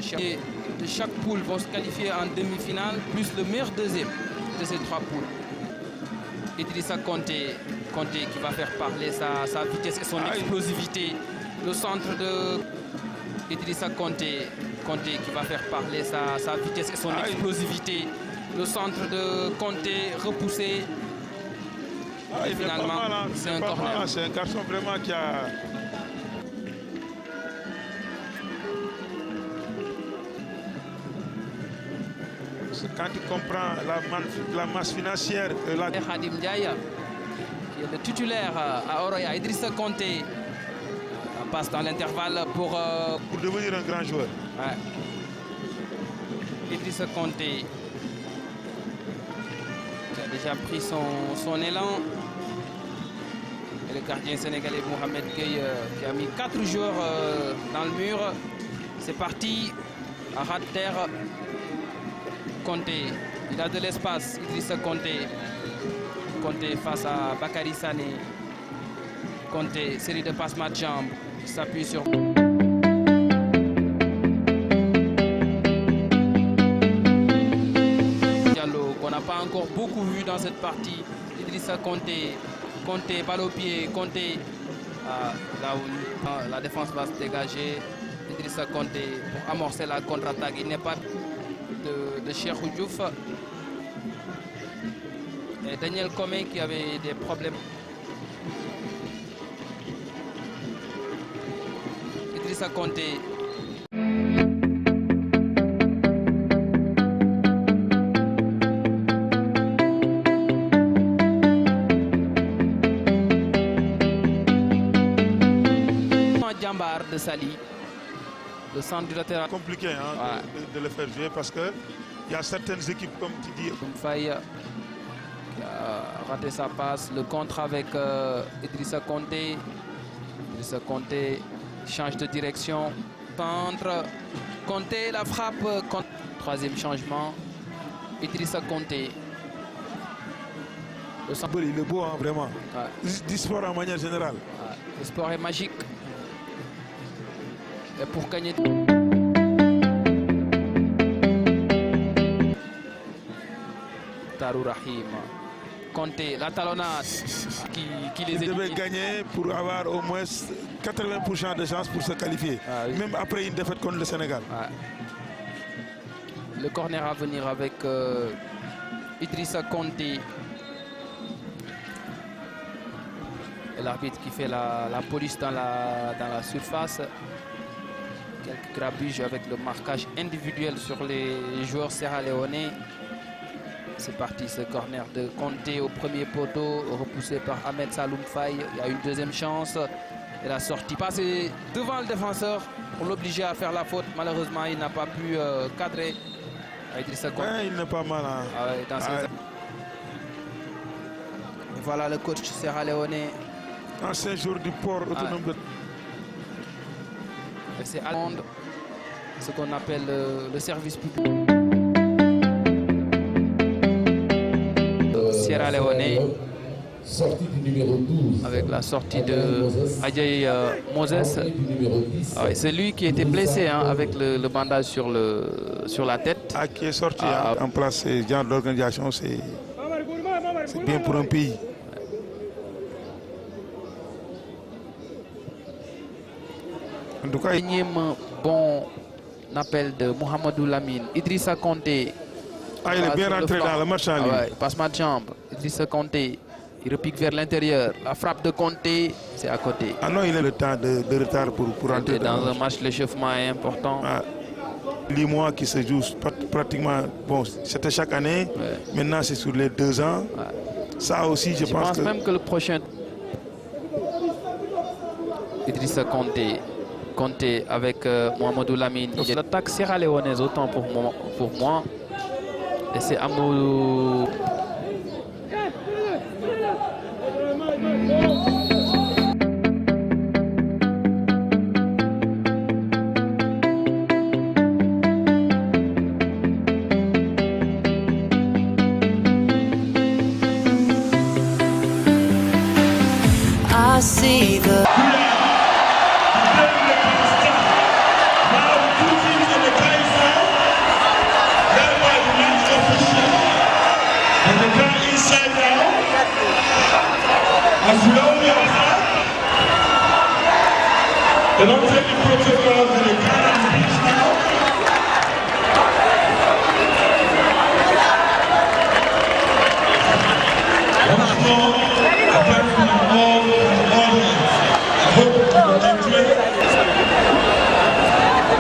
de chaque poule vont se qualifier en demi-finale, plus le meilleur deuxième de ces 3 poules. Idrissa Konté qui va faire parler sa vitesse et son explosivité. Le centre de Idrissa Konté qui va faire parler sa vitesse et son explosivité. Le centre de Konté repoussé. Et finalement, c'est un corner. C'est un garçon vraiment qui a... Quand tu comprends la masse financière... Khadim Ndiaye, qui est le titulaire à Oroya. Idrissa Konté passe dans l'intervalle pour devenir un grand joueur. Ouais. Idrissa Konté qui a déjà pris son élan. Et le gardien sénégalais Mohamed Gueye qui a mis 4 joueurs dans le mur. C'est parti à ras de terre. Konté, il a de l'espace. Idrissa Konté face à Bakary Sané. Konté, série de passes mat-jambe. Il s'appuie sur... Diallo, qu'on n'a pas encore beaucoup vu dans cette partie. Idrissa Konté, balle au pied, Konté. Là où la défense va se dégager. Idrissa Konté pour amorcer la contre-attaque. Il n'est pas de Cheikhou Diouf. Et Daniel Comé qui avait des problèmes. Idrissa Konté. Djambar de Sali. Le centre du latéral. Compliqué hein, de le faire jouer parce que il y a certaines équipes comme tu dis. Faye qui a raté sa passe. Le contre avec Idrissa Konté. Idrissa Konté change de direction. Centre. Konté, la frappe. Troisième changement. Idrissa Konté. Le centre, il est beau hein, vraiment. Du sport en manière générale. Le sport est magique. Et pour gagner. Tarou Rahim. Konté, la talonnade qui les devait gagner pour avoir au moins 80% de chances pour se qualifier. Oui. Même après une défaite contre le Sénégal. Le corner à venir avec Idrissa Konté. Et l'arbitre qui fait la police dans la surface. Quelques grabuges avec le marquage individuel sur les joueurs sierra-léonais. C'est parti ce corner de Konté au premier poteau, repoussé par Ahmed Saloum Faye. Il y a une deuxième chance. Et la sortie passée devant le défenseur pour l'obliger à faire la faute. Malheureusement, il n'a pas pu cadrer. Idrissa Konté. Ouais, il n'est pas mal. Hein. Et voilà le coach sierra-léonais. Ancien joueur du port autonome de... C'est allemand, ce qu'on appelle le service public. Sierra Leone, avec la sortie de Adjaye Moses. C'est lui qui était blessé hein, avec le bandage sur la tête. Qui est sorti en place, ce genre d'organisation, c'est bien pour un pays. En tout cas, énième bon appel de Mohamedou Lamine. Idrissa Konté. Il est bien rentré dans le match en ligne. Passe ma jambe. Idrissa Konté. Il repique vers l'intérieur. La frappe de Konté, c'est à côté. Non, il a le temps de retard pour rentrer dans un match. L'échauffement est important. Les mois qui se jouent pratiquement, bon, c'était chaque année. Maintenant, c'est sur les 2 ans. Ça aussi, je pense que... même que le prochain... Idrissa Konté. Konté avec Mohamedou Lamine. L'attaque sierra-léonaise autant pour moi. Et c'est Amadou. I see the protocols in the Canada Beach now. Once more, I thank you all for the audience. I hope you will enjoy it.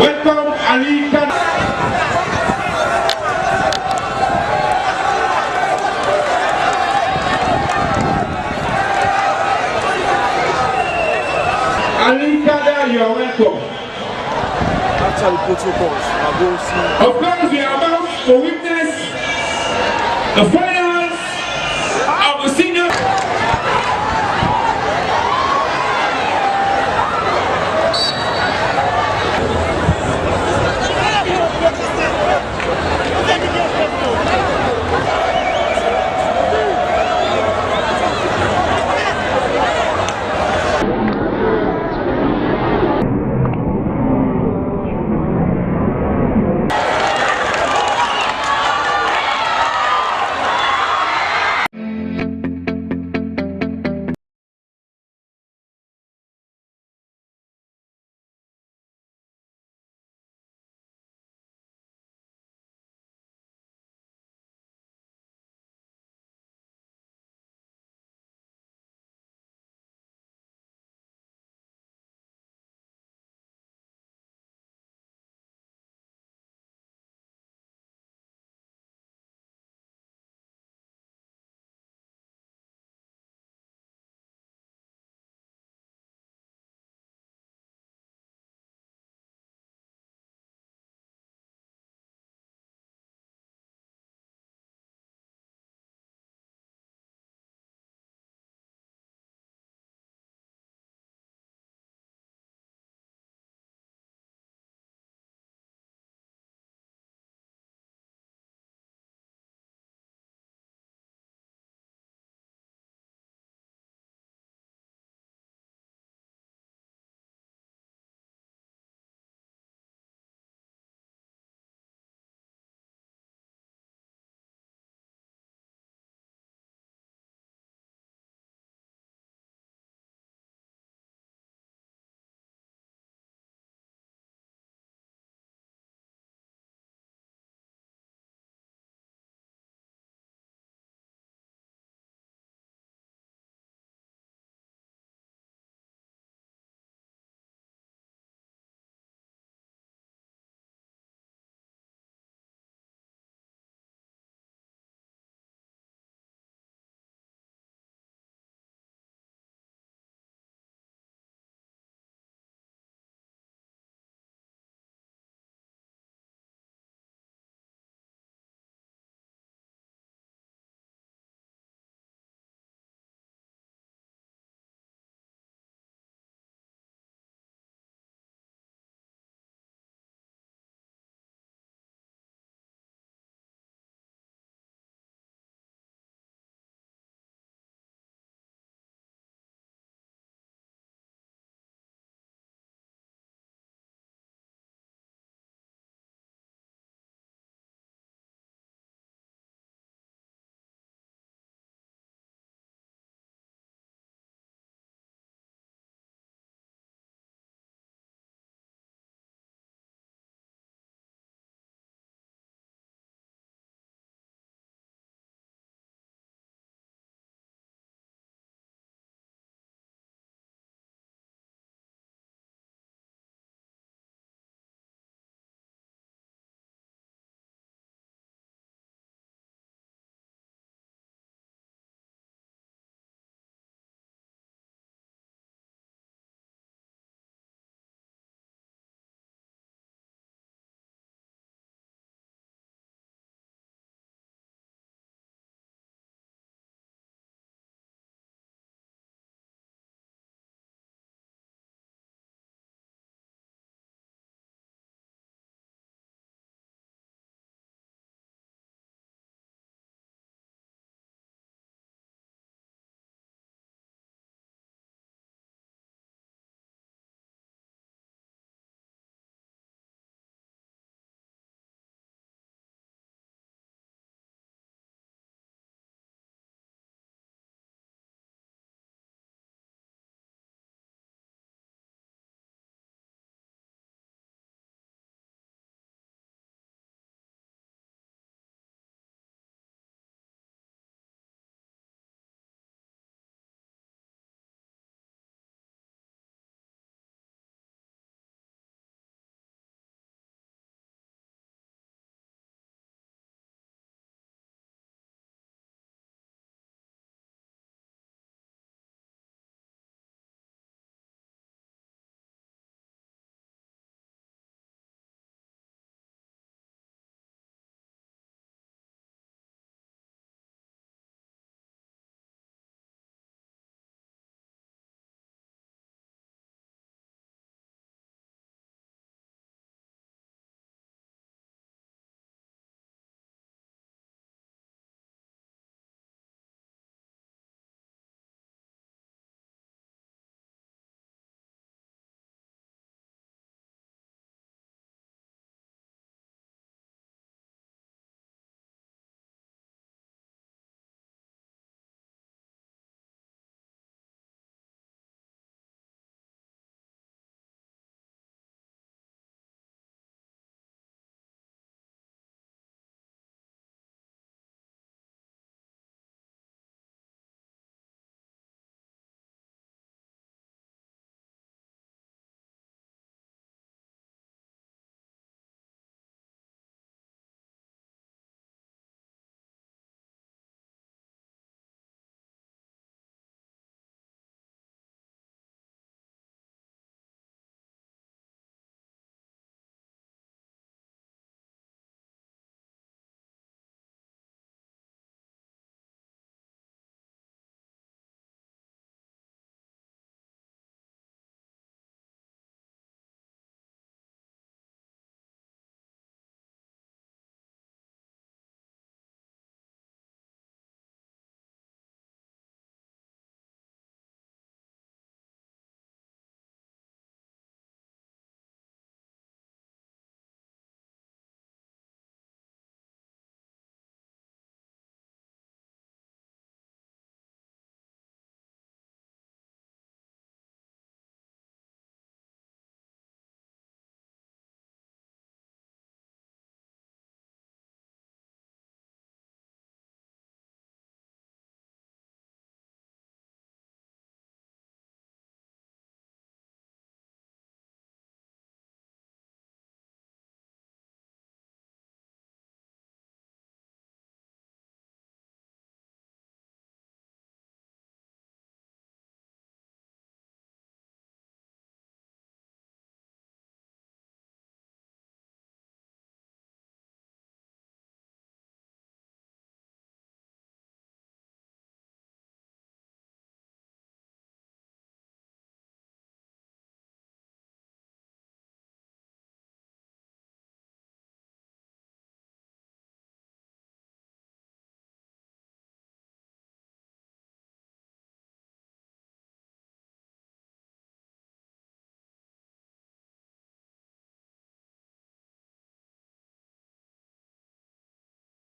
Welcome, Ali Khan. Ali Kada, you are welcome. After the protocols, I go see. Of course, we are about to witness the final